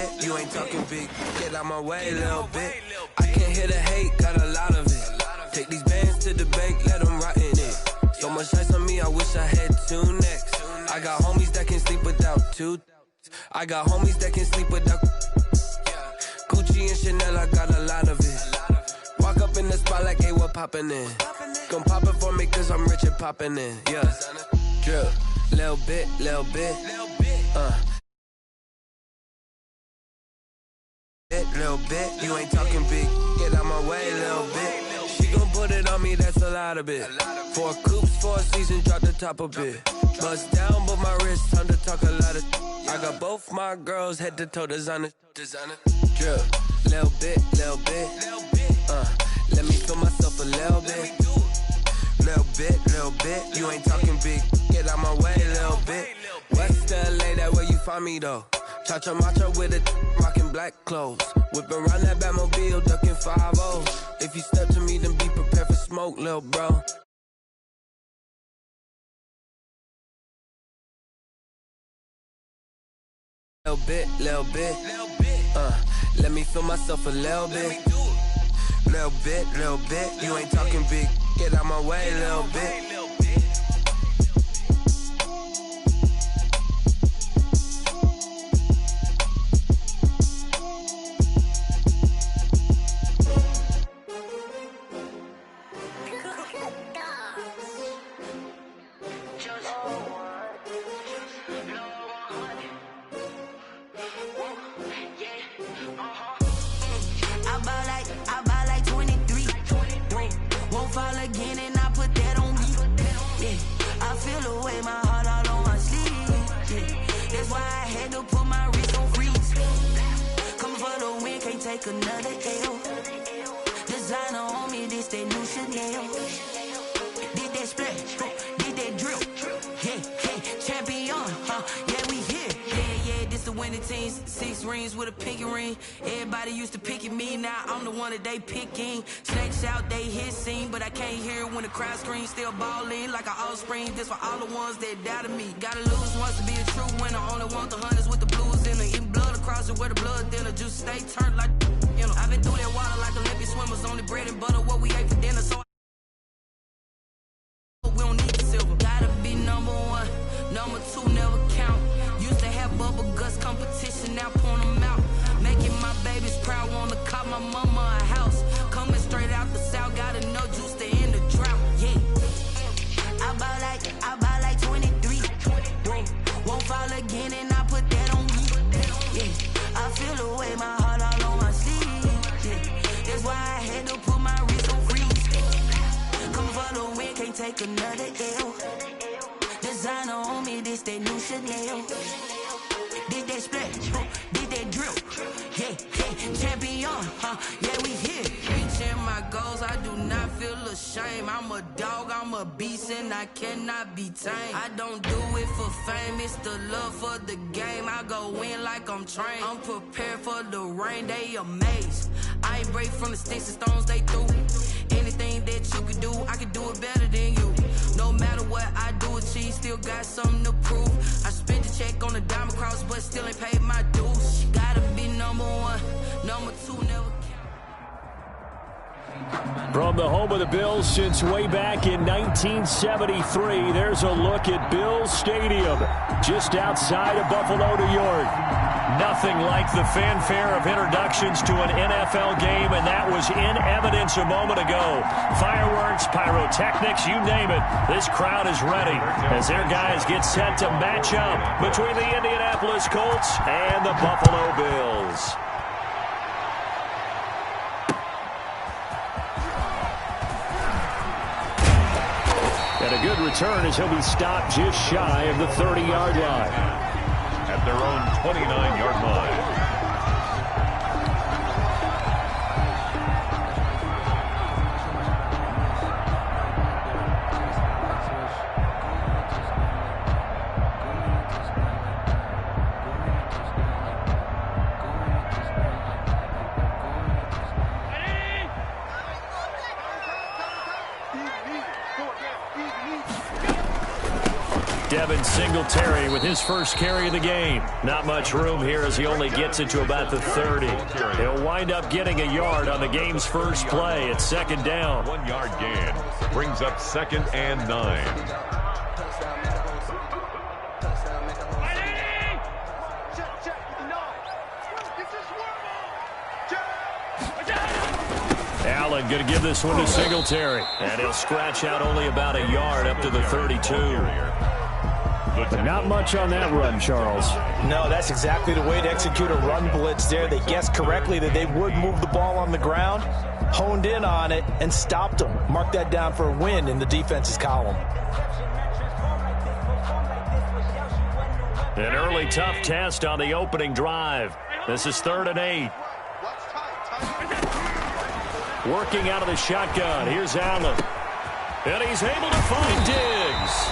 bit. You ain't talking big. Get out my way, little bit. I can't hear the hate, got a lot of it. Take these bands to the bank, let them rot in it. So much ice on me, I wish I had 2 necks. I got homies that can sleep without 2. I got homies that can sleep without Gucci and Chanel, I got a lot of it. Walk up in the spot like, hey, what poppin' in? Gon' pop it for me cause I'm rich and poppin' in. Yeah, drip, little bit, little bit. Little bit, you ain't talking big. Get out my way, little bit. She gon' put it on me, that's a lot of it. 4 coops, 4 seasons, drop the top a bit. Bust down, but my wrist, time to talk a lot of. I got both my girls head to toe designer. Drip, little bit, little bit. Let me feel myself a little bit. Little bit. You ain't talking big. Get out my way, little bit. West LA, that where you find me though. Cha-cha matcha with a rockin' black clothes. Whippin' around that Batmobile, duckin' 5-0. If you step to me, then be prepared for smoke, lil' bro. Little bit. Let me feel myself a little bit. Little bit. You ain't talking big. Get out my way, little bit. Another L. Designer on me, this that new Chanel. Did that splash, did that drill. Yeah, champion, yeah, we here. Yeah, this the winning teams. 6 rings with a pinky ring. Everybody used to picking me, now I'm the one that they picking. Snakes out, they hit scene, but I can't hear it when the crowd screams. Still ballin' like an offspring. This for all the ones that doubted me. Gotta lose once to be a true winner. Only want the hunters with the blues in it. Eating blood across it where the blood thinner. Juice stay turned like. You know, I've been through that water like Olympic swimmers. Only bread and butter, what we ate for dinner. So we don't need the silver. Gotta be number 1, number 2 never count. Used to have bubble guts competition, now point them out. Making my babies proud, wanna call my mama a house. Coming straight out the south, got enough juice to end the drought. Yeah, I buy like 23. Won't fall again, and I put that on me. Yeah, I feel the way my heart all on my sleeve. That's why I had to put my wrist on freeze. Come for the win, can't take another L. Designer on me, this that new Chanel. Did that splash, did that drill. Yeah, champion, yeah, we here. Reaching my goals, I do not feel ashamed. I'm a dog, I'm a beast, and I cannot be tamed. I don't do it for fame, it's the love for the game. I go in like I'm trained. I'm prepared for the rain, they amazed. I ain't break from the sticks and stones they threw. Anything that you could do, I could do it better than you. No matter what I do achieve, still got something to prove. I spent the check on the diamond cross, but still ain't paid my dues. Gotta be number 1, number 2 never count. From the home of the Bills since way back in 1973, there's a look at Bills Stadium, just outside of Buffalo, New York. Nothing like the fanfare of introductions to an NFL game, and that was in evidence a moment ago. Fireworks, pyrotechnics, you name it. This crowd is ready as their guys get set to match up between the Indianapolis Colts and the Buffalo Bills. And a good return as he'll be stopped just shy of the 30-yard line. At their own 29-yard line. Devin Singletary with his first carry of the game. Not much room here as he only gets it to about the 30. He'll wind up getting a yard on the game's first play. It's second down. 1 yard gain brings up 2nd and 9. Allen going to give this one to Singletary. And he'll scratch out only about a yard up to the 32. But not much on that run, Charles. No, that's exactly the way to execute a run blitz there. They guessed correctly that they would move the ball on the ground, honed in on it, and stopped them. Mark that down for a win in the defense's column. An early tough test on the opening drive. This is 3rd and 8. Working out of the shotgun. Here's Allen. And he's able to find Diggs.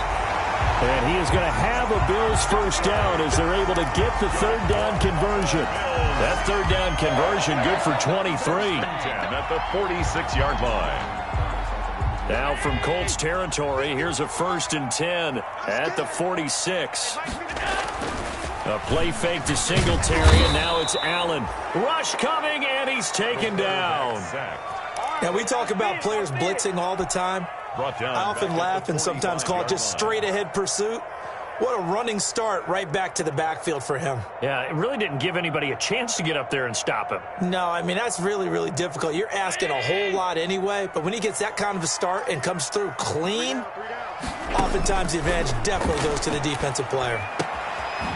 And he is going to have a Bills first down as they're able to get the 3rd down conversion. That 3rd down conversion good for 23. At the 46-yard line. Now from Colts territory, here's a 1st and 10 at the 46. A play fake to Singletary, and now it's Allen. Rush coming, and he's taken down. Now, we talk about players blitzing all the time. I often laugh and sometimes call it just straight-ahead pursuit. What a running start right back to the backfield for him. Yeah, it really didn't give anybody a chance to get up there and stop him. No, I mean, that's really, really difficult. You're asking a whole lot anyway, but when he gets that kind of a start and comes through clean, oftentimes the advantage definitely goes to the defensive player.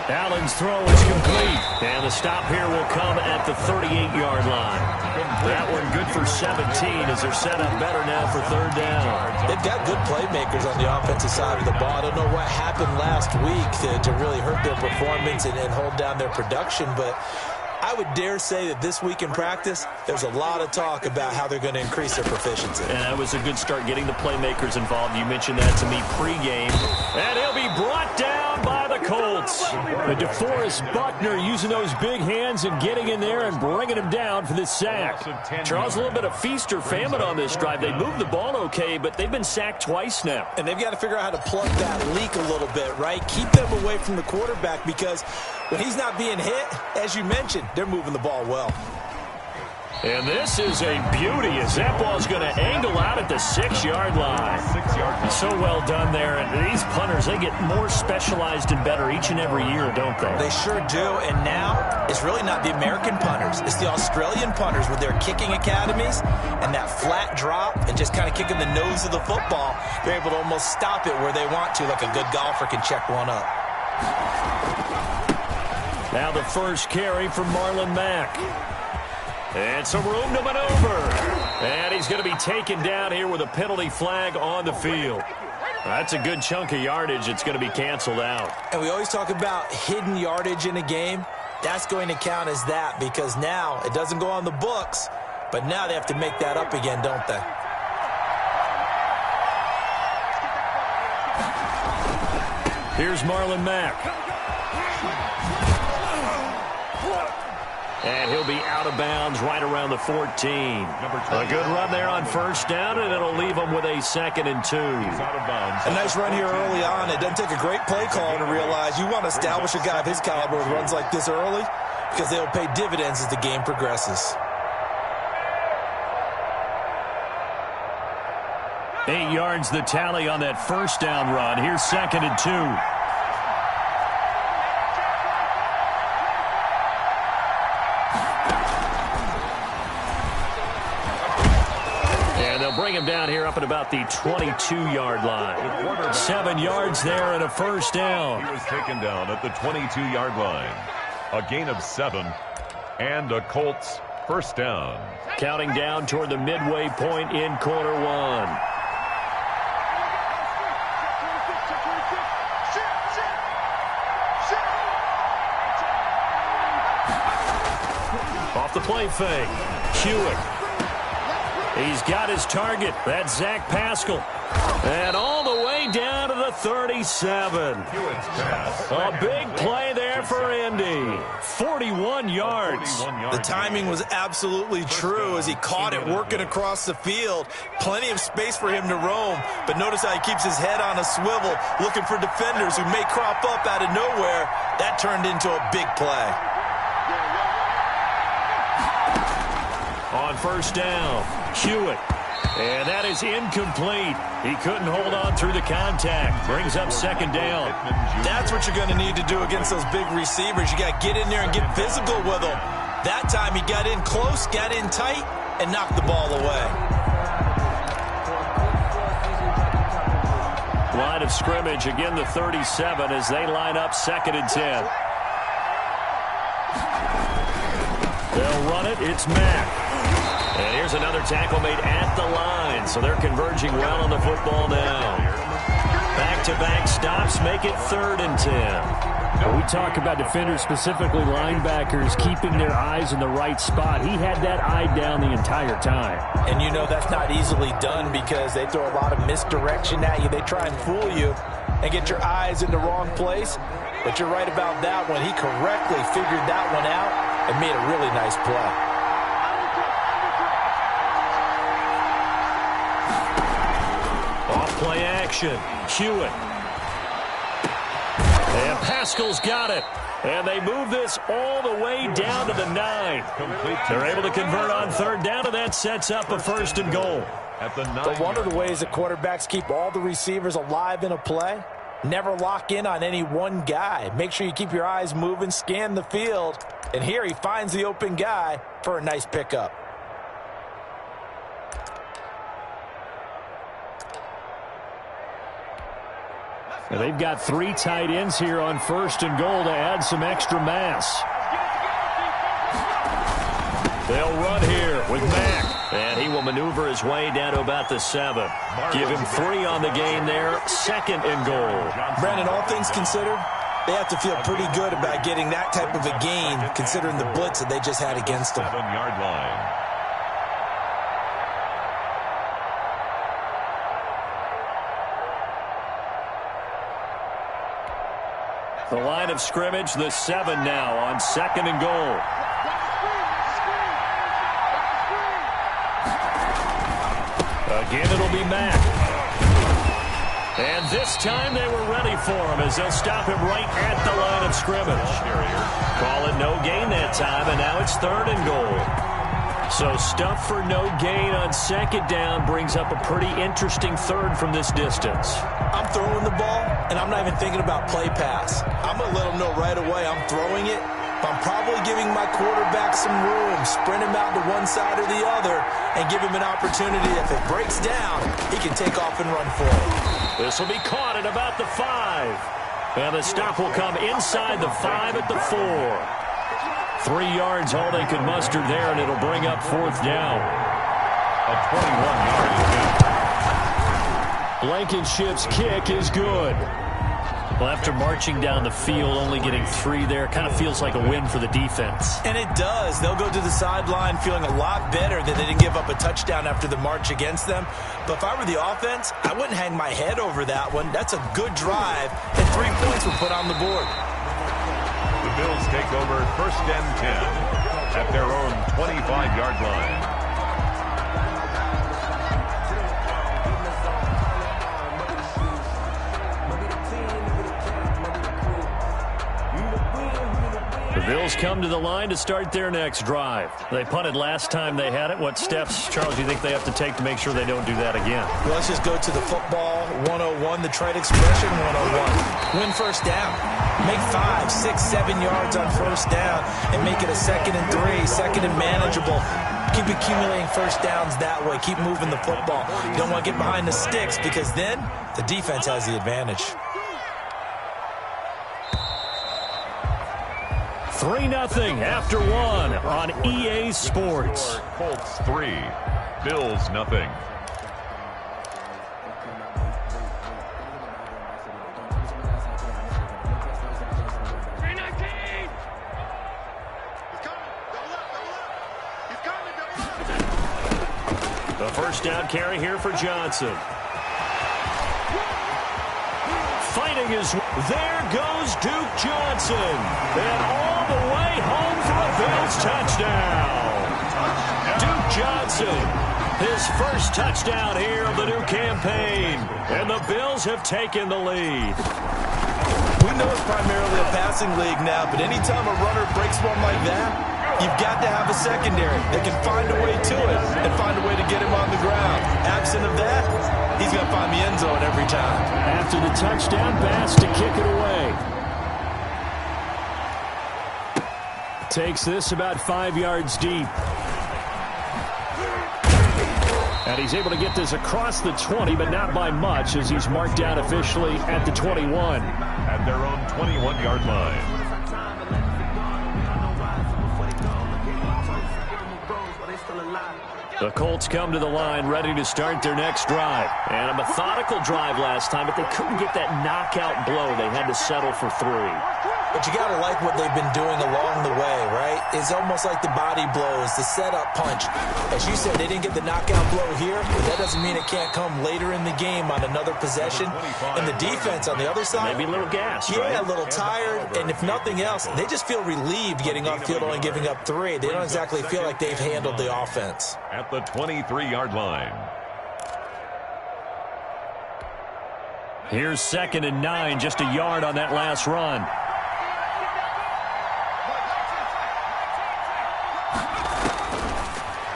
Allen's throw is complete. And the stop here will come at the 38-yard line. That one good for 17 as they're set up better now for 3rd down. They've got good playmakers on the offensive side of the ball. I don't know what happened last week to really hurt their performance and hold down their production, but I would dare say that this week in practice, there's a lot of talk about how they're going to increase their proficiency. And that was a good start getting the playmakers involved. You mentioned that to me pregame. And he'll be brought down by the Colts. The DeForest Buckner using those big hands and getting in there and bringing him down for this sack. Charles, a little bit of feast or famine on this drive. They moved the ball okay, but they've been sacked twice now. And they've got to figure out how to plug that leak a little bit, right? Keep them away from the quarterback because when he's not being hit, as you mentioned, they're moving the ball well. And this is a beauty as that ball's going to angle out at the 6-yard line. So well done there. And these punters, they get more specialized and better each and every year, don't they? They sure do. And now it's really not the American punters. It's the Australian punters with their kicking academies and that flat drop and just kind of kicking the nose of the football. They're able to almost stop it where they want to, like a good golfer can check one up. Now the first carry from Marlon Mack. And some room to maneuver. And he's going to be taken down here with a penalty flag on the field. That's a good chunk of yardage. It's going to be canceled out. And we always talk about hidden yardage in a game. That's going to count as that because now it doesn't go on the books, but now they have to make that up again, don't they? Here's Marlon Mack. And he'll be out of bounds right around the 14. A good run there on first down, and it'll leave them with a 2nd and 2. A nice run here early on. It doesn't take a great play call to realize you want to establish a guy of his caliber with runs like this early because they'll pay dividends as the game progresses. 8 yards the tally on that first down run. Here's 2nd and 2. Bring him down here up at about the 22-yard line. 7 yards there and a first down. He was taken down at the 22-yard line. A gain of 7 and a Colts first down. Counting down toward the midway point in quarter one. Off the play fake. Hewitt. He's got his target. That's Zach Pascal. And all the way down to the 37. A big play there for Indy. 41 yards. The timing was absolutely true as he caught it working across the field. Plenty of space for him to roam, but notice how he keeps his head on a swivel, looking for defenders who may crop up out of nowhere. That turned into a big play. On first down, Hewitt. And that is incomplete. He couldn't hold on through the contact. Brings up second down. That's what you're going to need to do against those big receivers. You got to get in there and get physical with them. That time he got in close, got in tight, and knocked the ball away. Line of scrimmage, again the 37 as they line up 2nd and 10. They'll run it. It's Mack. And here's another tackle made at the line, so they're converging well on the football now. Back-to-back stops make it 3rd and 10. We talk about defenders, specifically linebackers, keeping their eyes in the right spot. He had that eye down the entire time. And you know that's not easily done because they throw a lot of misdirection at you. They try and fool you and get your eyes in the wrong place. But you're right about that one. He correctly figured that one out and made a really nice play. Play action. Hewitt. And Pascal's got it. And they move this all the way down to the 9. They're able to convert on 3rd down, and that sets up a 1st and goal. But one of the ways that quarterbacks keep all the receivers alive in a play, never lock in on any one guy. Make sure you keep your eyes moving, scan the field. And here he finds the open guy for a nice pickup. And they've got 3 tight ends here on 1st and goal to add some extra mass. They'll run here with Mack. And he will maneuver his way down to about the 7. Give him 3 on the game there. 2nd and goal. Brandon, all things considered, they have to feel pretty good about getting that type of a gain considering the blitz that they just had against them. 7-yard line. The line of scrimmage, the 7 now on 2nd and goal. Again, it'll be Mack. And this time they were ready for him as they'll stop him right at the line of scrimmage. Call it no gain that time, and now it's 3rd and goal. So stuff for no gain on 2nd down brings up a pretty interesting 3rd from this distance. I'm throwing the ball, and I'm not even thinking about play pass. I'm going to let them know right away I'm throwing it, but I'm probably giving my quarterback some room, sprint him out to one side or the other, and give him an opportunity. If it breaks down, he can take off and run for it. This will be caught at about the 5. And the stop will come inside the 5 at the 4. 3 yards all they could muster there, and it'll bring up 4th down. A 21-yard attempt. Blankenship's kick is good. Well, after marching down the field, only getting 3 there, kind of feels like a win for the defense. And it does. They'll go to the sideline feeling a lot better that they didn't give up a touchdown after the march against them. But if I were the offense, I wouldn't hang my head over that one. That's a good drive, and 3 points were put on the board. The Bills take over 1st and 10 at their own 25-yard line. The Bills come to the line to start their next drive. They punted last time they had it. What steps, Charles, do you think they have to take to make sure they don't do that again? Well, let's just go to the football 101, the trade expression 101. Win 1st down. Make 5, 6, 7 yards on 1st down and make it a 2nd and 3, 2nd and manageable. Keep accumulating 1st downs that way. Keep moving the football. You don't want to get behind the sticks because then the defense has the advantage. 3-0 after 1 on EA Sports. Colts 3, Bills 0. The 1st down carry here for Johnson. finding his... There goes Duke Johnson. And all the way home for a Bills touchdown. Duke Johnson, his first touchdown here of the new campaign. And the Bills have taken the lead. We know it's primarily a passing league now, but anytime a runner breaks one like that, you've got to have a secondary that can find a way to it and find a way to get him on the ground. Absent of that, he's going to find the end zone every time. After the touchdown pass to kick it away. Takes this about 5 yards deep. And he's able to get this across the 20, but not by much, as he's marked down officially at the 21. At their own 21-yard line. The Colts come to the line ready to start their next drive. And a methodical drive last time, but they couldn't get that knockout blow. They had to settle for 3. But you got to like what they've been doing along the way, right? It's almost like the body blows, the setup punch. As you said, they didn't get the knockout blow here, but that doesn't mean it can't come later in the game on another possession. And the defense on the other side, maybe a little gassed, yeah, right? A little tired. And if nothing else, they just feel relieved getting off field only giving up 3. They don't exactly feel like they've handled the offense. At the 23-yard line. Here's 2nd and 9, just a yard on that last run.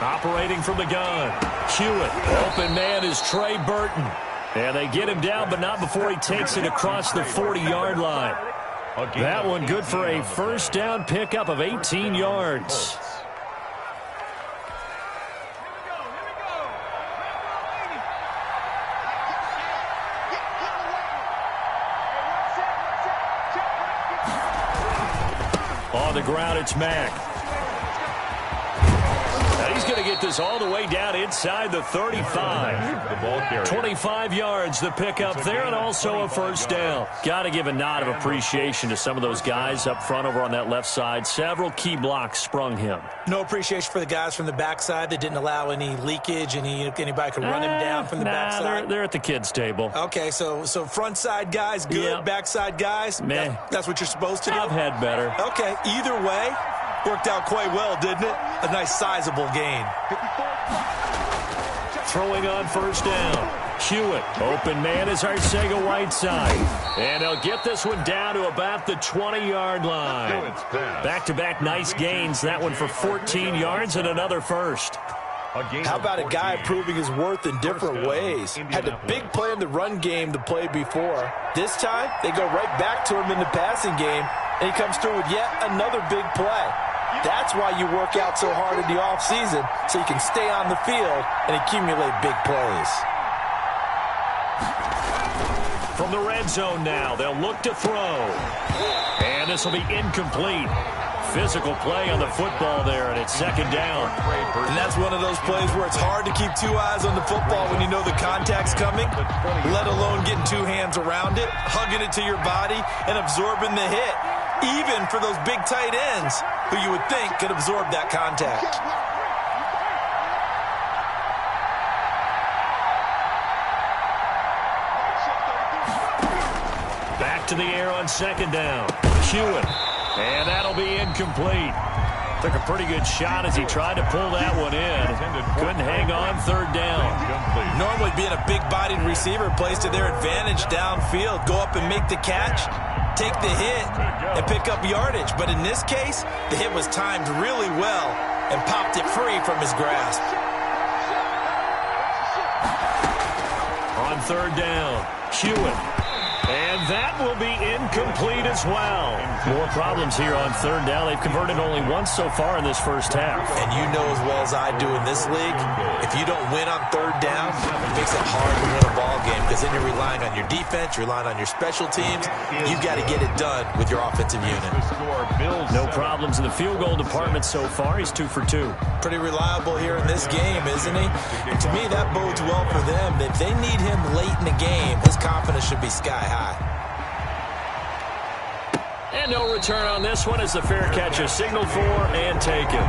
Operating from the gun. Hewitt. Open man is Trey Burton. And they get him down, but not before he takes it across the 40-yard line. That one good for a first down pickup of 18 yards. On the ground, it's Mack. He's going to get this all the way down inside the 35. 25 yards, the pickup there, and also a first down. Got to give a nod of appreciation to some of those guys up front over on that left side. Several key blocks sprung him. No appreciation for the guys from the backside that didn't allow any leakage, anybody could run him down from the backside. They're at the kids' table. Okay, so front side guys, good. Yep. Backside guys, man, that's what you're supposed to do? I've had better. Okay, either way, worked out quite well, didn't it? A nice sizable gain. Throwing on first down. Hewitt. Open man is Arcega-Whiteside. And they'll get this one down to about the 20-yard line. Back-to-back nice gains. That one for 14 yards and another first. How about a guy proving his worth in different ways? Had a big play in the run game the play before. This time, they go right back to him in the passing game, and he comes through with yet another big play. That's why you work out so hard in the offseason, so you can stay on the field and accumulate big plays. From the red zone now, they'll look to throw. And this will be incomplete. Physical play on the football there, and it's second down. And that's one of those plays where it's hard to keep 2 eyes on the football when you know the contact's coming, let alone getting 2 hands around it, hugging it to your body, and absorbing the hit, even for those big tight ends who you would think could absorb that contact. Back to the air on second down. Hewitt. And that'll be incomplete. Took a pretty good shot as he tried to pull that one in. Couldn't hang on third down. Normally being a big-bodied receiver plays to their advantage downfield. Go up and make the catch, take the hit, and pick up yardage. But in this case, the hit was timed really well and popped it free from his grasp. On third down, Hewitt. And that will be incomplete as well. More problems here on third down. They've converted only once so far in this first half. And you know as well as I do in this league, if you don't win on third down, it makes it hard to win a ball game because then you're relying on your defense, you're relying on your special teams. You've got to get it done with your offensive unit. No problems in the field goal department so far. He's 2 for 2. Pretty reliable here in this game, isn't he? And to me, that bodes well for them. If they need him late in the game, his confidence should be sky high. And no return on this one as the fair catch is signaled for and taken.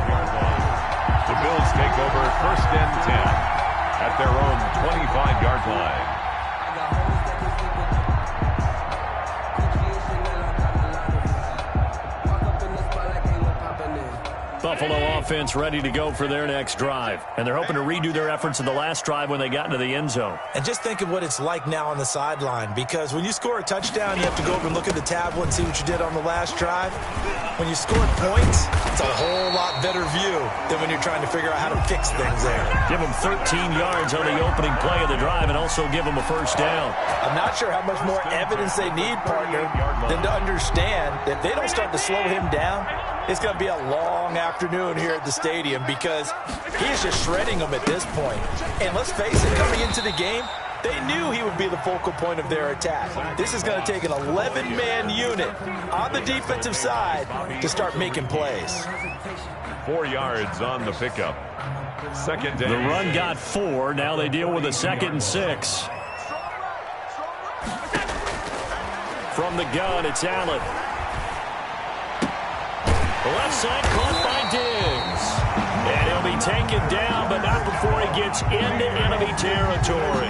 The Bills take over first and 10 at their own 25-yard line. Buffalo offense ready to go for their next drive. And they're hoping to redo their efforts in the last drive when they got into the end zone. And just think of what it's like now on the sideline, because when you score a touchdown, you have to go over and look at the tablet and see what you did on the last drive. When you scored points, it's a whole lot better view than when you're trying to figure out how to fix things there. Give them 13 yards on the opening play of the drive and also give them a first down. I'm not sure how much more evidence they need, partner, than to understand that if they don't start to slow him down, it's going to be a long afternoon here at the stadium, because he is just shredding them at this point. And let's face it, coming into the game, they knew he would be the focal point of their attack. This is going to take an 11-man unit on the defensive side to start making plays. 4 yards on the pickup. Second down. The run got 4. Now they deal with a 2nd and 6. From the gun, it's Allen. The left side caught by Diggs. And he'll be taken down, but not before he gets into enemy territory.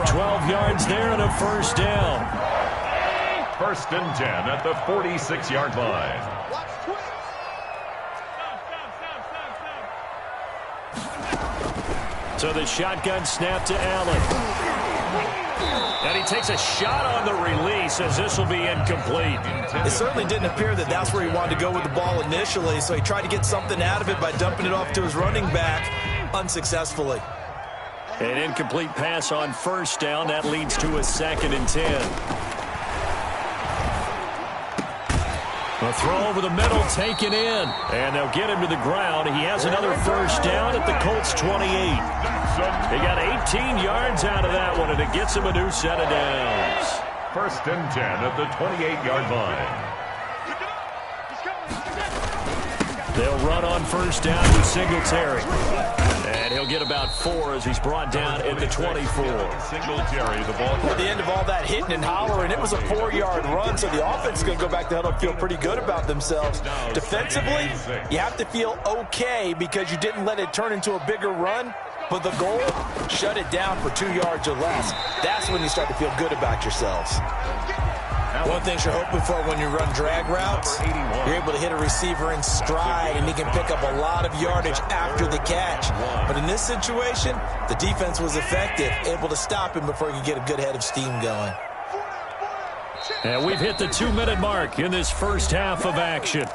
12 yards there and a first down. 1st and 10 at the 46-yard line. So the shotgun snap to Allen. And he takes a shot on the release as this will be incomplete. It certainly didn't appear that that's where he wanted to go with the ball initially, so he tried to get something out of it by dumping it off to his running back unsuccessfully. An incomplete pass on first down. That leads to a 2nd and 10. A throw over the middle, taken in. And they'll get him to the ground. He has another first down at the Colts 28. He got 18 yards out of that one, and it gets him a new set of downs. 1st and 10 at the 28-yard line. They'll run on first down with Singletary. And he'll get about 4 as he's brought down at the 24. Singletary, the ball. At the end of all that hitting and hollering, it was a 4-yard run, so the offense is going to go back to huddle and feel pretty good about themselves. Defensively, you have to feel okay because you didn't let it turn into a bigger run, but the goal, shut it down for 2 yards or less. That's when you start to feel good about yourselves. One thing you're hoping for when you run drag routes, you're able to hit a receiver in stride, and he can pick up a lot of yardage after the catch. But in this situation, the defense was effective, able to stop him before he could get a good head of steam going. And we've hit the 2-minute mark in this first half of action.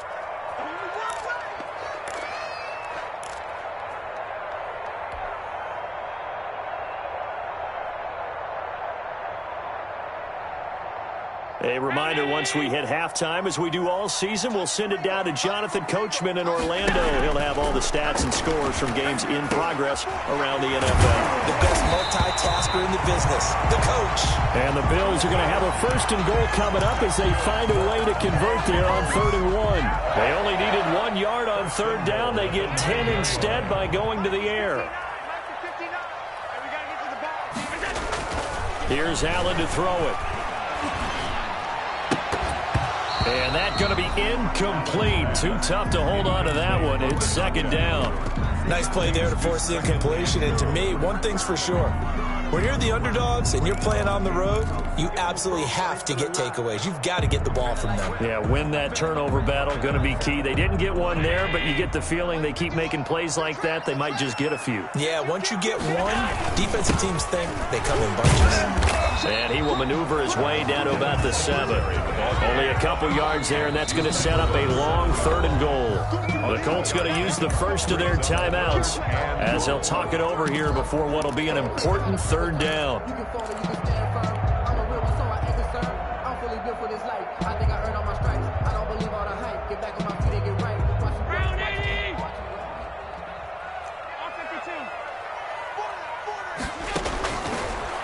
A reminder, once we hit halftime, as we do all season, we'll send it down to Jonathan Coachman in Orlando. He'll have all the stats and scores from games in progress around the NFL. The best multitasker in the business, the coach. And the Bills are going to have a 1st and goal coming up as they find a way to convert there on 3rd and 1. They only needed 1 yard on 3rd down. They get 10 instead by going to the air. Here's Allen to throw it. And that's going to be incomplete. Too tough to hold on to that one. It's 2nd down. Nice play there to force the incompletion. And to me, one thing's for sure. When you're the underdogs and you're playing on the road, you absolutely have to get takeaways. You've got to get the ball from them. Yeah, win that turnover battle, going to be key. They didn't get one there, but you get the feeling they keep making plays like that, they might just get a few. Yeah, once you get one, defensive teams think they come in bunches. And he will maneuver his way down to about the 7. Only a couple yards there, and that's going to set up a long 3rd and goal. The Colts going to use the first of their timeouts as they'll talk it over here before what will be an important 3rd down.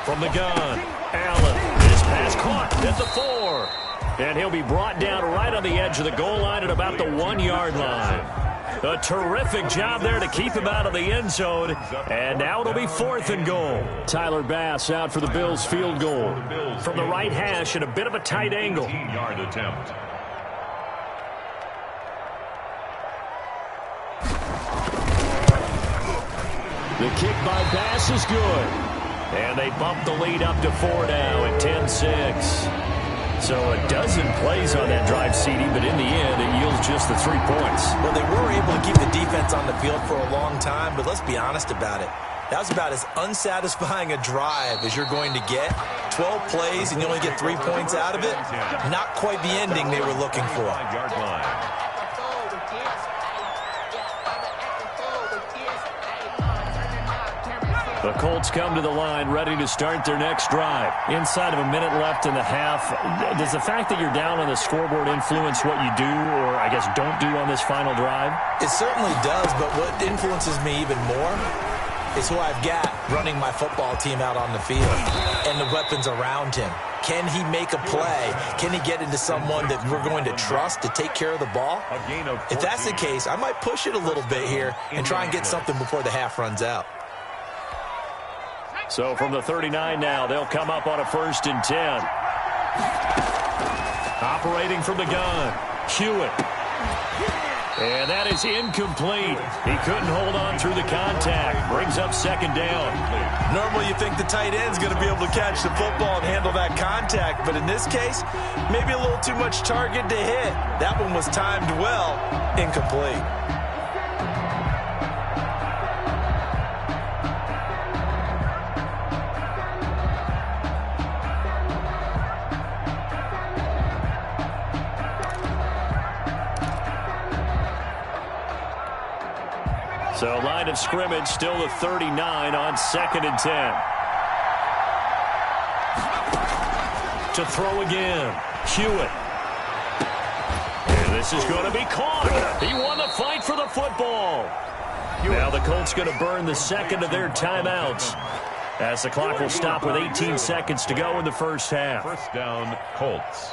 From the gun, Allen. His pass caught at the 4. And he'll be brought down right on the edge of the goal line at about the 1-yard line. A terrific job there to keep him out of the end zone. And now it'll be 4th and goal. Tyler Bass out for the Bills field goal. From the right hash at a bit of a tight angle. 18-yard attempt. The kick by Bass is good. And they bump the lead up to 4 now at 10-6. So a dozen plays on that drive, CD, but in the end, it yields just the 3 points. Well, they were able to keep the defense on the field for a long time, but let's be honest about it. That was about as unsatisfying a drive as you're going to get. 12 plays and you only get 3 points out of it. Not quite the ending they were looking for. The Colts come to the line ready to start their next drive. Inside of a minute left in the half, does the fact that you're down on the scoreboard influence what you do or, I guess, don't do on this final drive? It certainly does, but what influences me even more is who I've got running my football team out on the field and the weapons around him. Can he make a play? Can he get into someone that we're going to trust to take care of the ball? If that's the case, I might push it a little bit here and try and get something before the half runs out. So from the 39 now, they'll come up on a 1st and 10. Operating from the gun, Hewitt. And that is incomplete. He couldn't hold on through the contact. Brings up 2nd down. Normally you think the tight end's going to be able to catch the football and handle that contact, but in this case, maybe a little too much target to hit. That one was timed well, incomplete. So line of scrimmage still the 39 on 2nd and 10. To throw again, Hewitt. And this is going to be caught. He won the fight for the football. Now the Colts going to burn the 2nd of their timeouts as the clock will stop with 18 seconds to go in the first half. 1st down, Colts.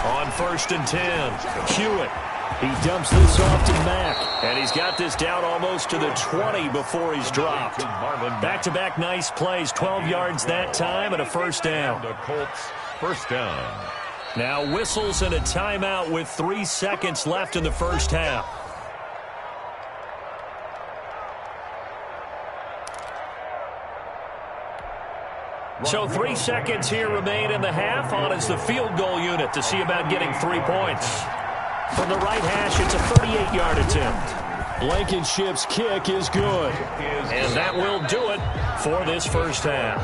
On 1st and 10, Hewitt. He dumps this off to Mack, and he's got this down almost to the 20 before he's dropped. Back-to-back nice plays, 12 yards that time and a 1st down. The Colts, 1st down. Now whistles and a timeout with 3 seconds left in the first half. So 3 seconds here remain in the half. On is the field goal unit to see about getting 3 points. From the right hash, it's a 38-yard attempt. Blankenship's kick is good. And that will do it for this first half.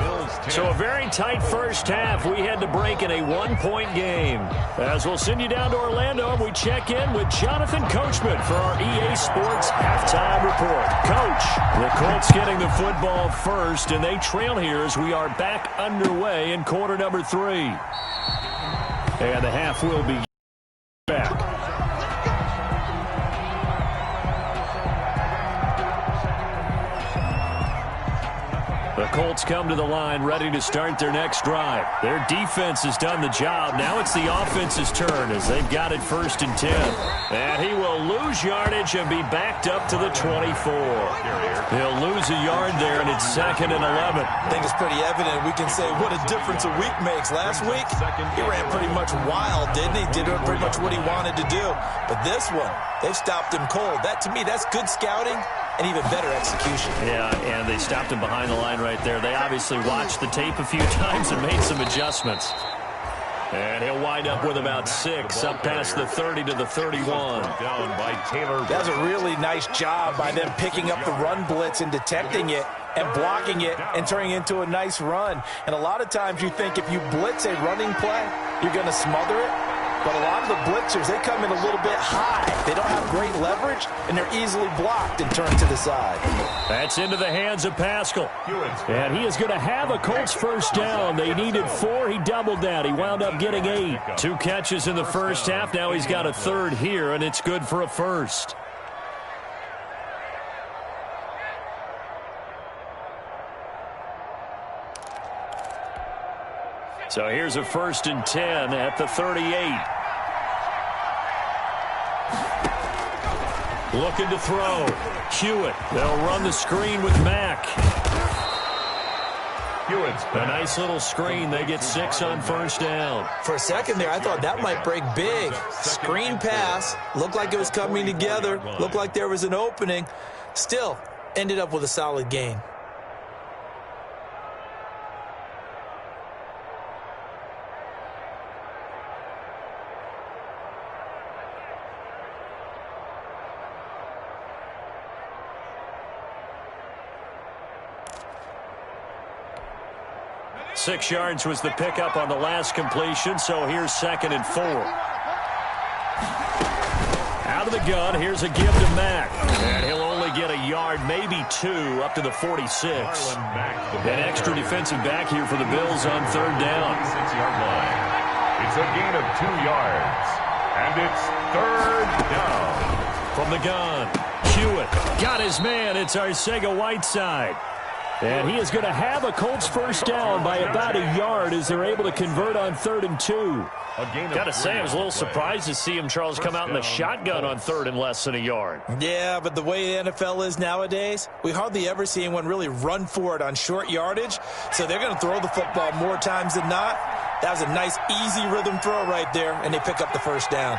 So a very tight first half. We had to break in a 1-point game. As we'll send you down to Orlando, we check in with Jonathan Coachman for our EA Sports halftime report. Coach, the Colts getting the football first, and they trail here as we are back underway in quarter number 3. And the half will be back. The Colts come to the line ready to start their next drive. Their defense has done the job. Now it's the offense's turn as they've got it 1st and 10. And he will lose yardage and be backed up to the 24. He'll lose a yard there, and it's 2nd and 11. I think it's pretty evident. We can say what a difference a week makes. Last week, he ran pretty much wild, didn't he? Did pretty much what he wanted to do. But this one, they've stopped him cold. That, to me, that's good scouting and even better execution. Yeah, and they stopped him behind the line right there. They obviously watched the tape a few times and made some adjustments. And he'll wind up with about 6, up past the 30 to the 31. Down by Taylor. That was a really nice job by them picking up the run blitz and detecting it and blocking it and turning it into a nice run. And a lot of times you think if you blitz a running play, you're going to smother it. But a lot of the blitzers, they come in a little bit high. They don't have great leverage, and they're easily blocked and turned to the side. That's into the hands of Pascal. And he is going to have a Colts first down. They needed 4. He doubled that. He wound up getting 8. 2 catches in the first half. Now he's got a 3rd here, and it's good for a 1st. So here's a 1st and 10 at the 38. Looking to throw. Hewitt. They'll run the screen with Mack. A nice little screen. They get 6 on first down. For a second there, I thought that might break big. Screen pass. Looked like it was coming together. Looked like there was an opening. Still, ended up with a solid gain. Six yards was the pickup on the last completion, so here's 2nd and 4. Out of the gun, here's a give to Mack. And he'll only get a yard, maybe 2, up to the 46. An extra defensive back here for the Bills on 3rd down. It's a gain of 2 yards, and it's 3rd down. From the gun, Hewitt got his man. It's Arcega-Whiteside. And he is going to have a Colts first down by about a yard as they're able to convert on 3rd and 2. Got to say, I was a little surprised to see him, Charles, come out in the shotgun on 3rd and less than a yard. Yeah, but the way the NFL is nowadays, we hardly ever see anyone really run for it on short yardage. So they're going to throw the football more times than not. That was a nice, easy rhythm throw right there, and they pick up the first down.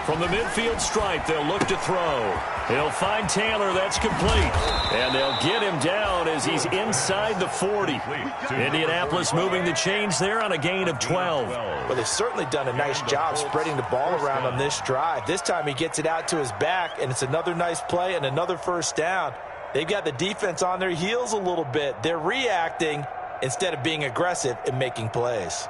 From the midfield stripe, they'll look to throw. He'll find Taylor. That's complete. And they'll get him down as he's inside the 40. Indianapolis moving the chains there on a gain of 12. Well, they've certainly done a nice job spreading the ball around on this drive. This time he gets it out to his back, and it's another nice play and another first down. They've got the defense on their heels a little bit. They're reacting instead of being aggressive and making plays.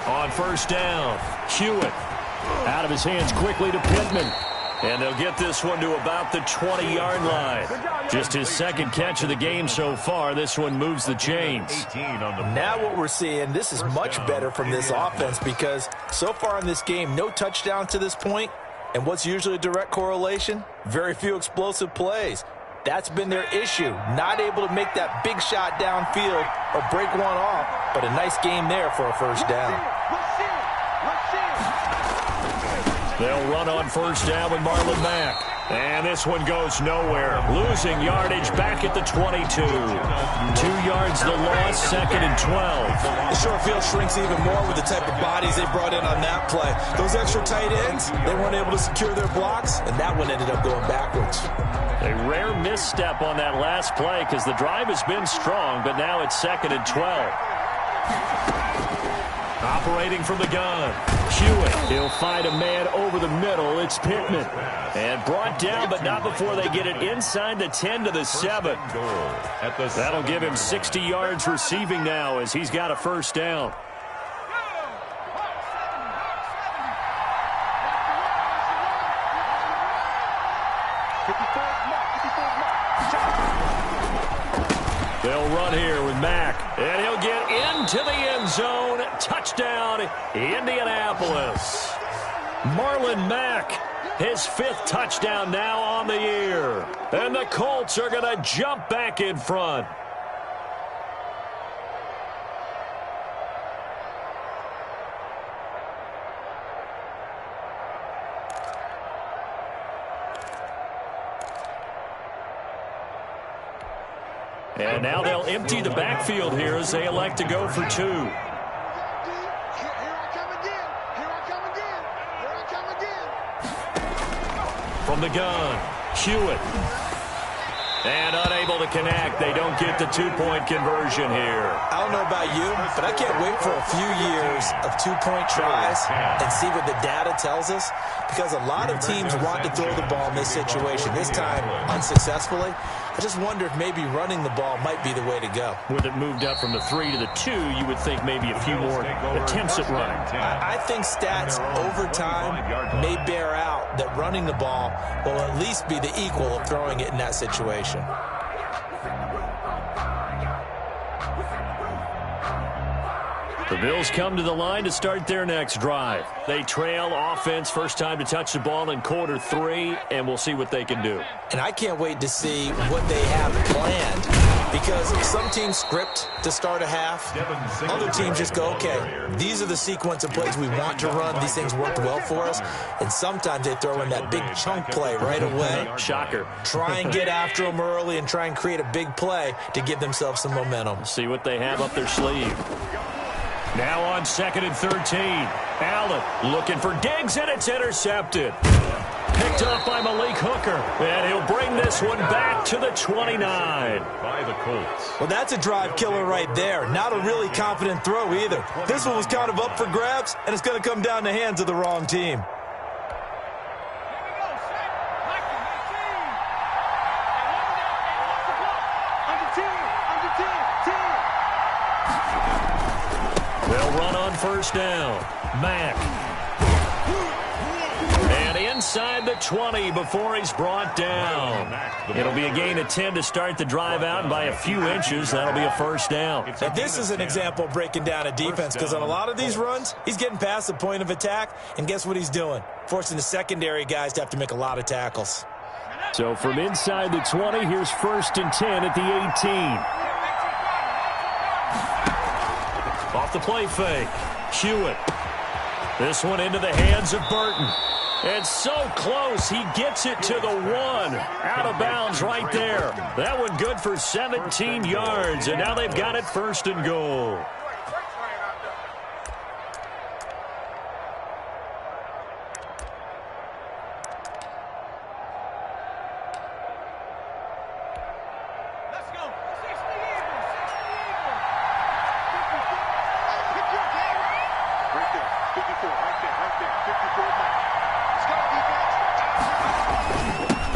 On first down, Hewitt out of his hands quickly to Pittman. And they'll get this one to about the 20-yard line. Just his 2nd catch of the game so far. This one moves the chains. Now what we're seeing, this is much better from this offense because so far in this game, no touchdown to this point. And what's usually a direct correlation? Very few explosive plays. That's been their issue. Not able to make that big shot downfield or break one off, but a nice game there for a first down. They'll run on first down with Marlon Mack. And this one goes nowhere. Losing yardage back at the 22. 2 yards the loss, 2nd and 12. The short field shrinks even more with the type of bodies they brought in on that play. Those extra tight ends, they weren't able to secure their blocks, and that one ended up going backwards. A rare misstep on that last play because the drive has been strong, but now it's 2nd and 12. Operating from the gun, Hewitt. He'll find a man over the middle. It's Pittman. And brought down, but not before they get it inside the 10 to the 7. That'll give him 60 yards receiving now as he's got a first down. They'll run here with Mack, and he'll get into the end zone. Touchdown, Indianapolis. Marlon Mack, his 5th touchdown now on the year. And the Colts are going to jump back in front. And now they'll empty the backfield here as they elect to go for 2. From the gun, Hewitt. And unable to connect. They don't get the 2-point conversion here. I don't know about you, but I can't wait for a few years of 2-point tries and see what the data tells us, because a lot of teams want to throw the ball in this situation. This time, unsuccessfully. I just wonder if maybe running the ball might be the way to go. With it moved up from the 3 to the 2, you would think maybe a few more attempts at running. I think stats over time may bear out that running the ball will at least be the equal of throwing it in that situation. The Bills come to the line to start their next drive. They trail offense, first time to touch the ball in quarter 3, and we'll see what they can do. And I can't wait to see what they have planned, because some teams script to start a half. Other teams just go, okay, these are the sequence of plays we want to run. These things worked well for us. And sometimes they throw in that big chunk play right away. Shocker. Try and get after them early and try and create a big play to give themselves some momentum. See what they have up their sleeve. Now on 2nd and 13. Allen looking for Diggs, and it's intercepted. Picked up by Malik Hooker, and he'll bring this one back to the 29. By the Colts. Well, that's a drive killer right there. Not a really confident throw either. This one was kind of up for grabs, and it's going to come down the hands of the wrong team. They'll run on first down. Mack. And inside the 20 before he's brought down. It'll be a gain of 10 to start the drive out, and by a few inches, that'll be a first down. Now, this is an example of breaking down a defense, because on a lot of these runs, he's getting past the point of attack, and guess what he's doing? Forcing the secondary guys to have to make a lot of tackles. So from inside the 20, here's 1st and 10 at the 18. Off the play fake. Hewitt. This one into the hands of Burton. And so close, he gets it to the 1. Out of bounds right there. That one good for 17 yards, and now they've got it 1st and goal.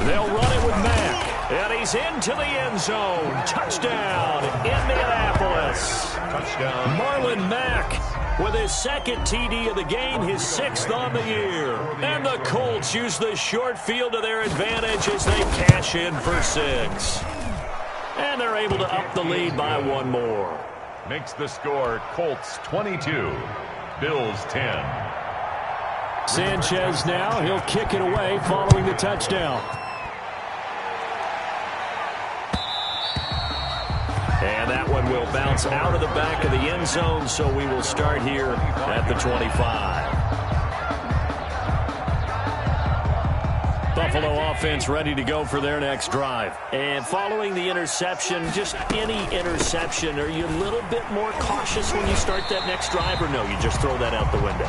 They'll run it with Mack, and he's into the end zone. Touchdown, Indianapolis. Touchdown. Marlon Mack with his 2nd TD of the game, his 6th on the year. And the Colts use the short field to their advantage as they cash in for 6. And they're able to up the lead by 1 more. Makes the score Colts 22, Bills 10. Sanchez now. He'll kick it away following the touchdown. And that one will bounce out of the back of the end zone, so we will start here at the 25. Buffalo offense ready to go for their next drive. And following the interception, just any interception, are you a little bit more cautious when you start that next drive, or no, you just throw that out the window?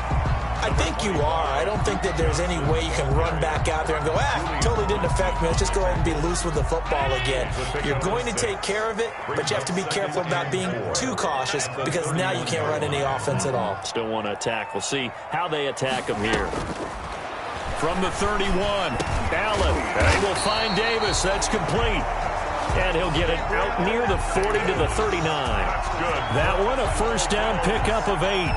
I think you are. I don't think that there's any way you can run back out there and go, totally didn't affect me. Let's just go ahead and be loose with the football again. You're going to take care of it, but you have to be careful about being too cautious, because now you can't run any offense at all. Still want to attack. We'll see how they attack them here. From the 31, Allen. They will find Davis. That's complete. And he'll get it out near the 40 to the 39. That's good. That one, a first down pickup of 8.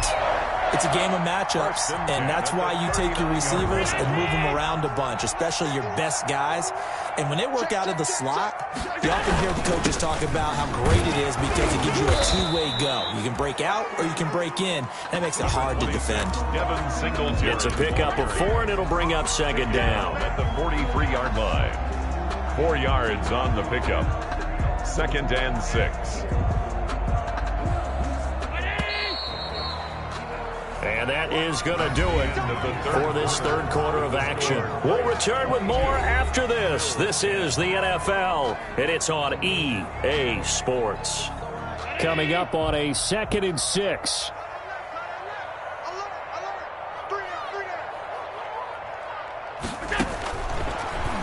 It's a game of matchups, and that's why you take your receivers and move them around a bunch, especially your best guys. And when they work out of the slot, you often hear the coaches talk about how great it is because it gives you a two-way go. You can break out or you can break in. That makes it hard to defend. It's a pickup of 4, and it'll bring up 2nd down. At the 43-yard line. 4 yards on the pickup. 2nd and 6. And that is going to do it for this 3rd quarter of action. We'll return with more after this. This is the NFL, and it's on EA Sports. Coming up on a 2nd and 6.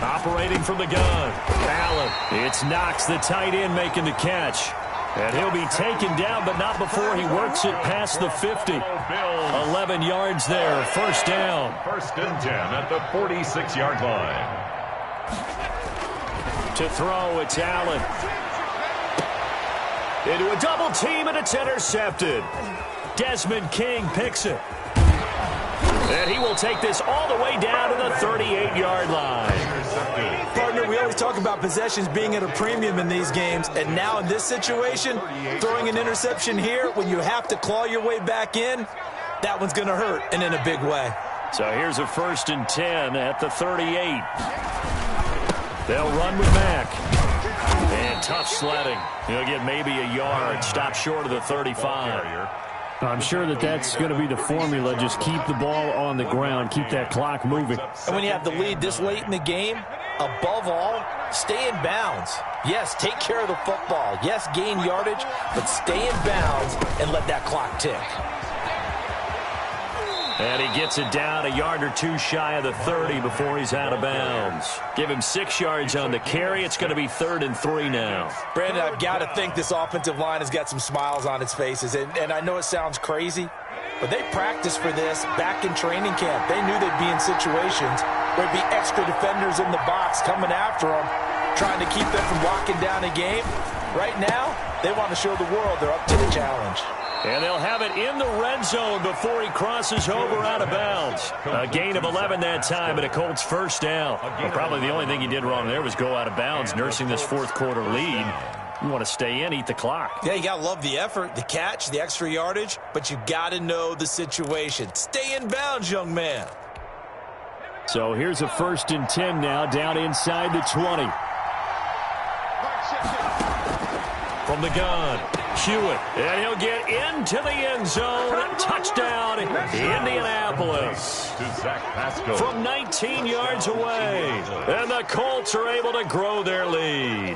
Operating from the gun, Allen. It's Knox, the tight end, making the catch. And he'll be taken down, but not before he works it past the 50. 11 yards there, first down. 1st and 10 at the 46-yard line. To throw, it's Allen. Into a double team, and it's intercepted. Desmond King picks it. And he will take this all the way down to the 38-yard line. Partner, we always talk about possessions being at a premium in these games, and now in this situation, throwing an interception here when you have to claw your way back in, that one's going to hurt, and in a big way. So here's a 1st and 10 at the 38. They'll run with Mack. And tough sledding. He'll get maybe a yard. Stop short of the 35. I'm sure that's going to be the formula. Just keep the ball on the ground. Keep that clock moving. And when you have the lead this late in the game, above all, stay in bounds. Yes, take care of the football. Yes, gain yardage, but stay in bounds and let that clock tick. And he gets it down a yard or two shy of the 30 before he's out of bounds. Give him 6 yards on the carry. It's going to be 3rd and 3 now. Brandon, I've got to think this offensive line has got some smiles on its faces. And I know it sounds crazy, but they practiced for this back in training camp. They knew they'd be in situations where there'd be extra defenders in the box coming after them, trying to keep them from locking down a game. Right now, they want to show the world they're up to the challenge. And they'll have it in the red zone before he crosses over out of bounds. A gain of 11 that time, and a Colts first down. Well, probably the only thing he did wrong there was go out of bounds, nursing this 4th quarter lead. You want to stay in, eat the clock. Yeah, you got to love the effort, the catch, the extra yardage, but you got to know the situation. Stay in bounds, young man. So here's a 1st and 10 now, down inside the 20. From the gun, Hewitt, and he'll get into the end zone. Touchdown, Indianapolis. From 19 yards away, and the Colts are able to grow their lead.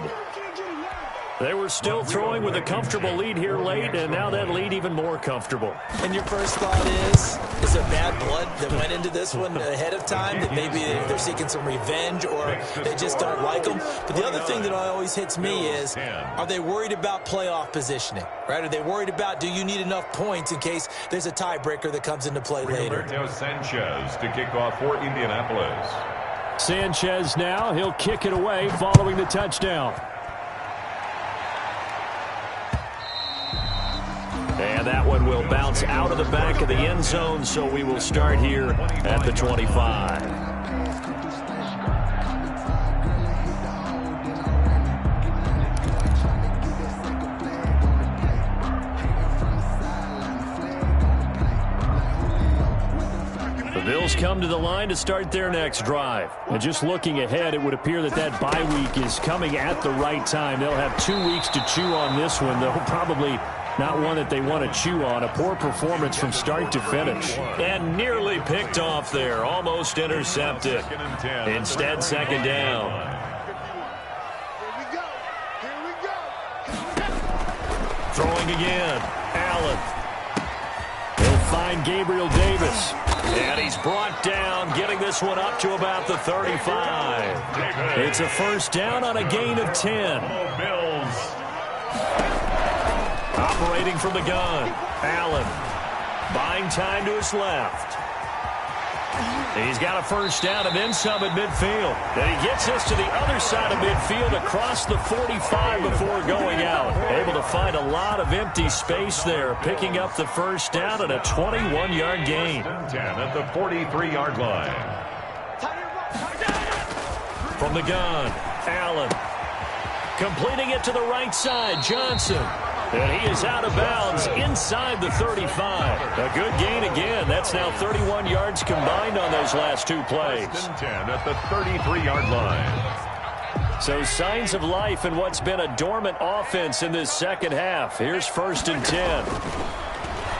They were still throwing with a comfortable lead here late, and now that lead even more comfortable. And your first thought is there bad blood that went into this one ahead of time, that maybe they're seeking some revenge or they just don't like them? But the other thing that always hits me is, are they worried about playoff positioning, right? Are they worried about, do you need enough points in case there's a tiebreaker that comes into play later? Sanchez to kick off for Indianapolis. Sanchez now, he'll kick it away following the touchdown. And that one will bounce out of the back of the end zone, so we will start here at the 25. The Bills come to the line to start their next drive. And just looking ahead, it would appear that bye week is coming at the right time. They'll have 2 weeks to chew on this one, though probably not one that they want to chew on. A poor performance from start to finish. And nearly picked off there. Almost intercepted. Instead, 2nd down. Throwing again. Allen. He'll find Gabriel Davis. And he's brought down, getting this one up to about the 35. It's a 1st down on a gain of 10. Operating from the gun, Allen, buying time to his left. He's got a 1st down and then some at midfield. And he gets this to the other side of midfield across the 45 before going out. Able to find a lot of empty space there, picking up the 1st down and a 21-yard gain. 10 at the 43-yard line. From the gun, Allen. Completing it to the right side, Johnson. And he is out of bounds inside the 35. A good gain again. That's now 31 yards combined on those last 2 plays. 10 at the 33-yard line. So signs of life in what's been a dormant offense in this second half. Here's 1st and 10.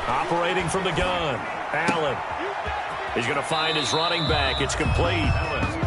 Operating from the gun, Allen. He's going to find his running back. It's complete.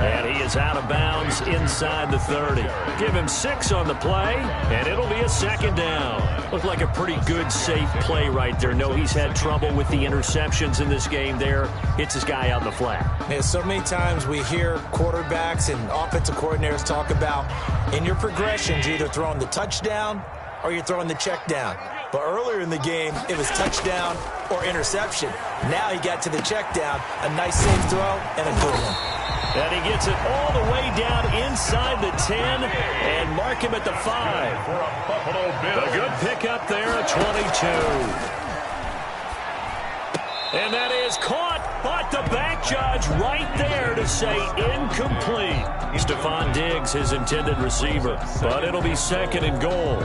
And he is out of bounds inside the 30. Give him 6 on the play, and it'll be a 2nd down. Looked like a pretty good, safe play right there. No, he's had trouble with the interceptions in this game there. Hits his guy on the flat. Yeah, so many times we hear quarterbacks and offensive coordinators talk about, in your progressions, you're either throwing the touchdown or you're throwing the check down. But earlier in the game, it was touchdown or interception. Now he got to the check down. A nice safe throw and a good one. And he gets it all the way down inside the 10 and mark him at the 5. For a Buffalo Bills. A good pickup there, 22. And that is caught But the back judge right there to say incomplete. Stephon Diggs, his intended receiver. But it'll be 2nd and goal.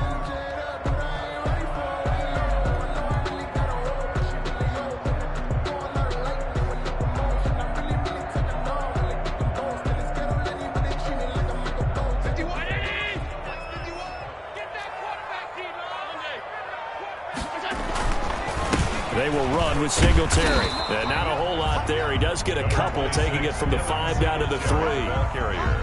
They will run with Singletary. And not a whole lot there. He does get a couple, taking it from the 5 down to the 3.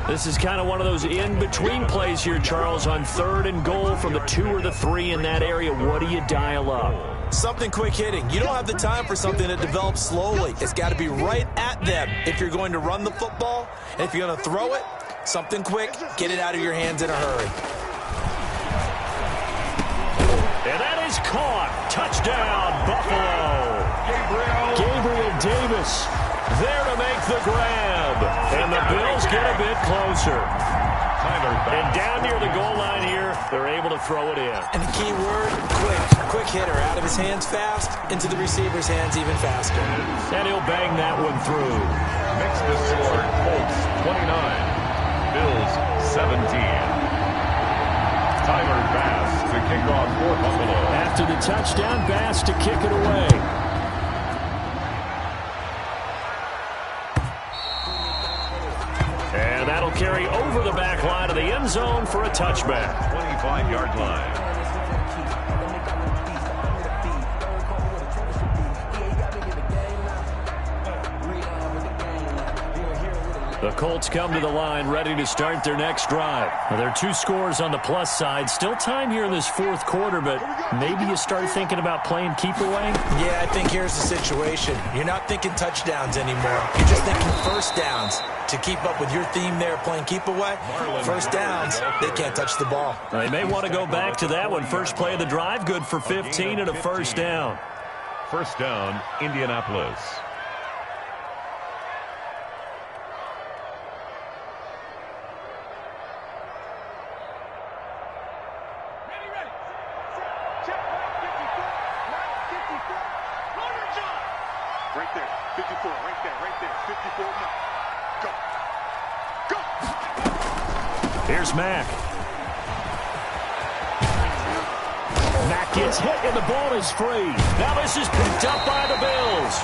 This is kind of one of those in-between plays here, Charles, on 3rd and goal from the 2 or the 3 in that area. What do you dial up? Something quick hitting. You don't have the time for something that develops slowly. It's got to be right at them if you're going to run the football. And if you're going to throw it, something quick, get it out of your hands in a hurry. And that is caught. Touchdown, Buffalo. Gabriel Davis there to make the grab. And the Bills get a bit closer. And down near the goal line here, they're able to throw it in. And the key word, quick. Quick hitter. Out of his hands fast, into the receiver's hands even faster. And he'll bang that one through. Next to score, Colts 29, Bills 17. Tyler Bass to kick off for Buffalo. After the touchdown, Bass to kick it away. And that'll carry over the back line of the end zone for a touchback. 25-yard line. The Colts come to the line ready to start their next drive. Now, there are 2 scores on the plus side. Still time here in this 4th quarter, but maybe you start thinking about playing keep away? Yeah, I think here's the situation. You're not thinking touchdowns anymore. You're just thinking first downs. To keep up with your theme there, playing keep away, first downs, they can't touch the ball. They may want to go back to that one. First play of the drive, good for 15 and a first down. First down, Indianapolis. Right there, 54, right there, 54, go, go! Here's Mack. Mack gets hit and the ball is free. Now this is picked up by the Bills.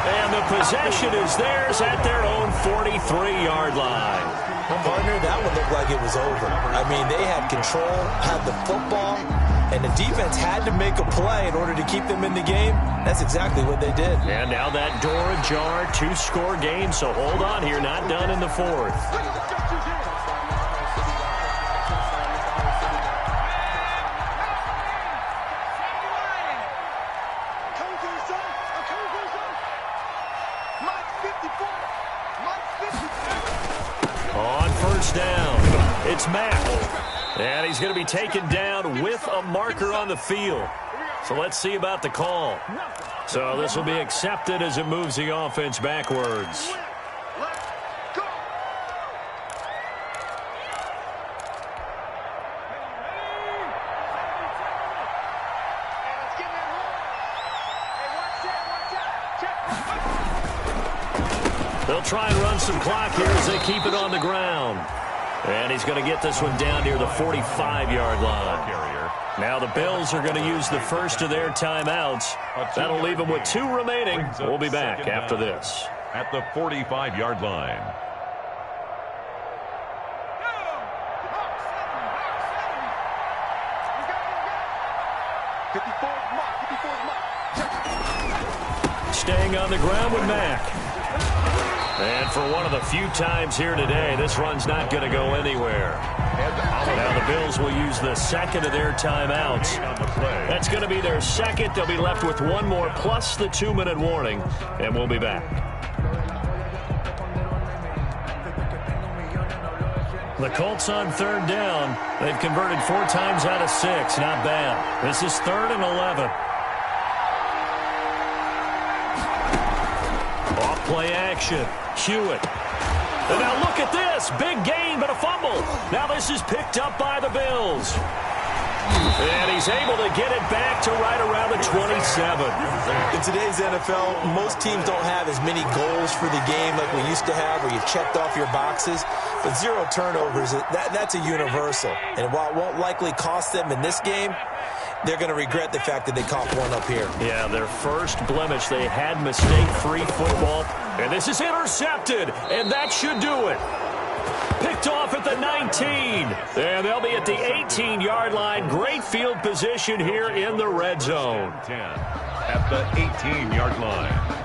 And the possession is theirs at their own 43-yard line. Well, partner, that one looked like it was over. I mean, they had control, had the football, and the defense had to make a play in order to keep them in the game. That's exactly what they did. And now that door ajar, 2-score game, so hold on here, not done in the 4th. On first down, it's Mack. And he's going to be taken down with a marker on the field. So let's see about the call. So this will be accepted as it moves the offense backwards. They'll try and run some clock here as they keep it on the ground. And he's going to get this one down near the 45-yard line. Now the Bills are going to use the first of their timeouts. That'll leave them with 2 remaining. We'll be back after this. At the 45-yard line. Staying on the ground with Mack. And for one of the few times here today, this run's not going to go anywhere. Now the Bills will use the second of their timeouts. That's going to be their second. They'll be left with 1 more plus the 2-minute warning, and we'll be back. The Colts on 3rd down. They've converted 4 times out of 6. Not bad. This is 3rd and 11. Off-play action. Hewitt. And now look at this. Big gain, but a fumble. Now this is picked up by the Bills. And he's able to get it back to right around the 27. In today's NFL, most teams don't have as many goals for the game like we used to have, where you've checked off your boxes. But 0 turnovers, that's a universal. And while it won't likely cost them in this game, they're going to regret the fact that they caught one up here. Yeah, their first blemish. They had mistake-free football. And this is intercepted, and that should do it. Picked off at the 19. And they'll be at the 18-yard line. Great field position here in the red zone. 10 at the 18-yard line.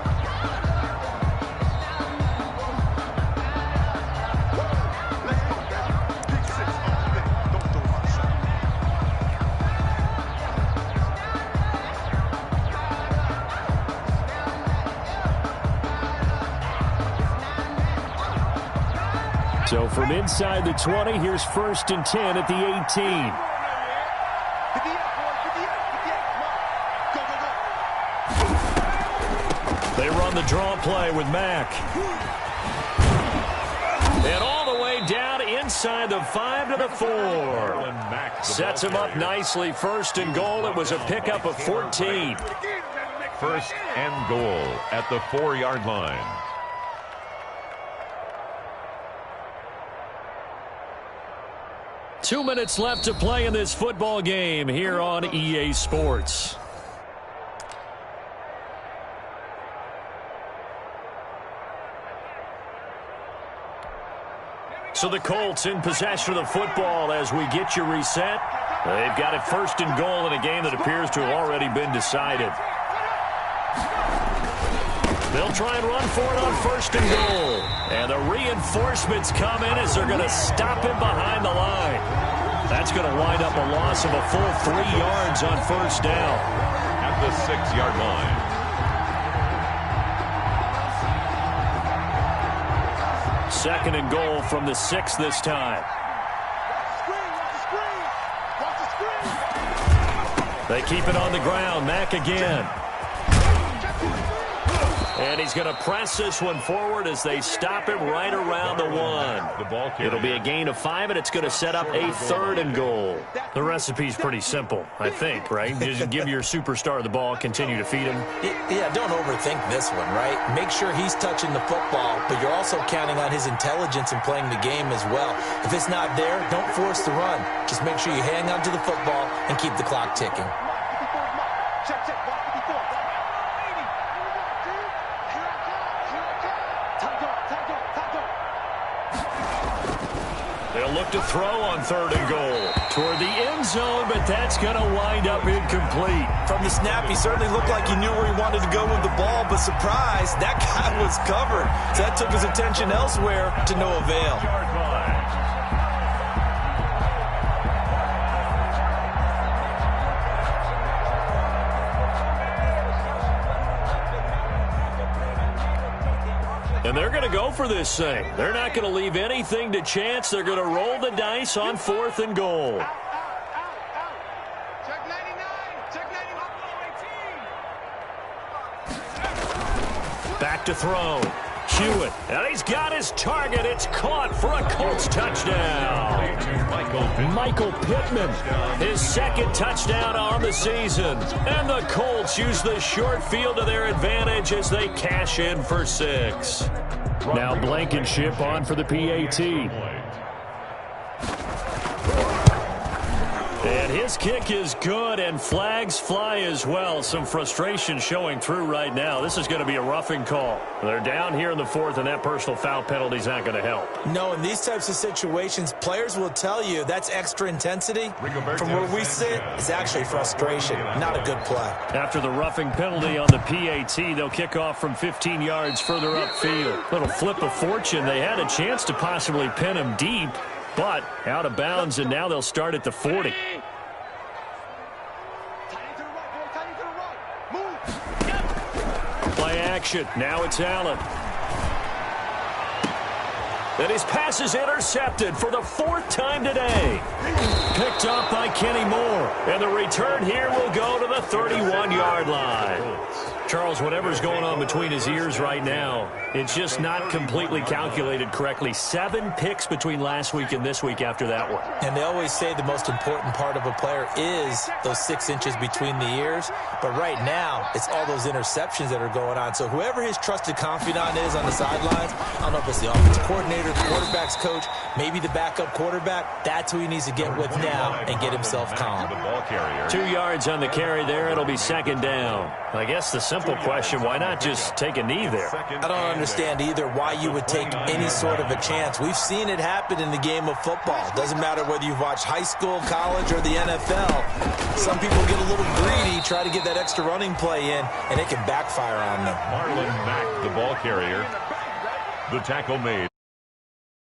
So from inside the 20, here's 1st and 10 at the 18. They run the draw play with Mack. And all the way down inside the 5 to the 4. Sets him up nicely. 1st and goal. It was a pickup of 14. 1st and goal at the 4-yard line. Two minutes left to play in this football game here on EA Sports. So the Colts in possession of the football as we get you reset. They've got it 1st and goal in a game that appears to have already been decided. They'll try and run for it on 1st and goal. And the reinforcements come in as they're going to stop him behind the line. That's going to wind up a loss of a full 3 yards on 1st down. At the 6-yard line. Second and goal from the 6 this time. They keep it on the ground. Mack again. And he's going to press this one forward as they stop him right around the 1. It'll be a gain of 5, and it's going to set up a 3rd and goal. The recipe's pretty simple, I think, right? Just give your superstar the ball, continue to feed him. Yeah, don't overthink this one, right? Make sure he's touching the football, but you're also counting on his intelligence in playing the game as well. If it's not there, don't force the run. Just make sure you hang on to the football and keep the clock ticking. They'll look to throw on 3rd and goal toward the end zone, but that's going to wind up incomplete. From the snap, he certainly looked like he knew where he wanted to go with the ball, but surprise, that guy was covered. So that took his attention elsewhere to no avail. And they're going to go for this thing. They're not going to leave anything to chance. They're going to roll the dice on 4th and goal. Check 99. Check 99. Back to throw. Hewitt. And he's got his target. It's caught for a Colts touchdown. Michael Pittman, his 2nd touchdown on the season. And the Colts use the short field to their advantage as they cash in for 6. Now Blankenship on for the PAT. And his kick is good, and flags fly as well. Some frustration showing through right now. This is going to be a roughing call. They're down here in the 4th, and that personal foul penalty is not going to help. No, in these types of situations, players will tell you that's extra intensity. From where we sit, it's actually frustration, not a good play. After the roughing penalty on the PAT, they'll kick off from 15 yards further upfield. Little flip of fortune. They had a chance to possibly pin him deep, but out of bounds, and now they'll start at the 40. Play action. Now it's Allen. And his pass is intercepted for the 4th time today. Picked up by Kenny Moore. And the return here will go to the 31-yard line. Charles, whatever's going on between his ears right now, it's just not completely calculated correctly. 7 picks between last week and this week after that one. And they always say the most important part of a player is those 6 inches between the ears. But right now, it's all those interceptions that are going on. So whoever his trusted confidant is on the sidelines, I don't know if it's the offensive coordinator, the quarterback's coach, maybe the backup quarterback, that's who he needs to get with now and get himself calm. 2 yards on the carry there. It'll be 2nd down. I guess the simple question, why not just take a knee there? I don't understand either why you would take any sort of a chance. We've seen it happen in the game of football. Doesn't matter whether you've watched high school, college, or the NFL. Some people get a little greedy, try to get that extra running play in, and it can backfire on them. Marlon Mack, the ball carrier. The tackle made.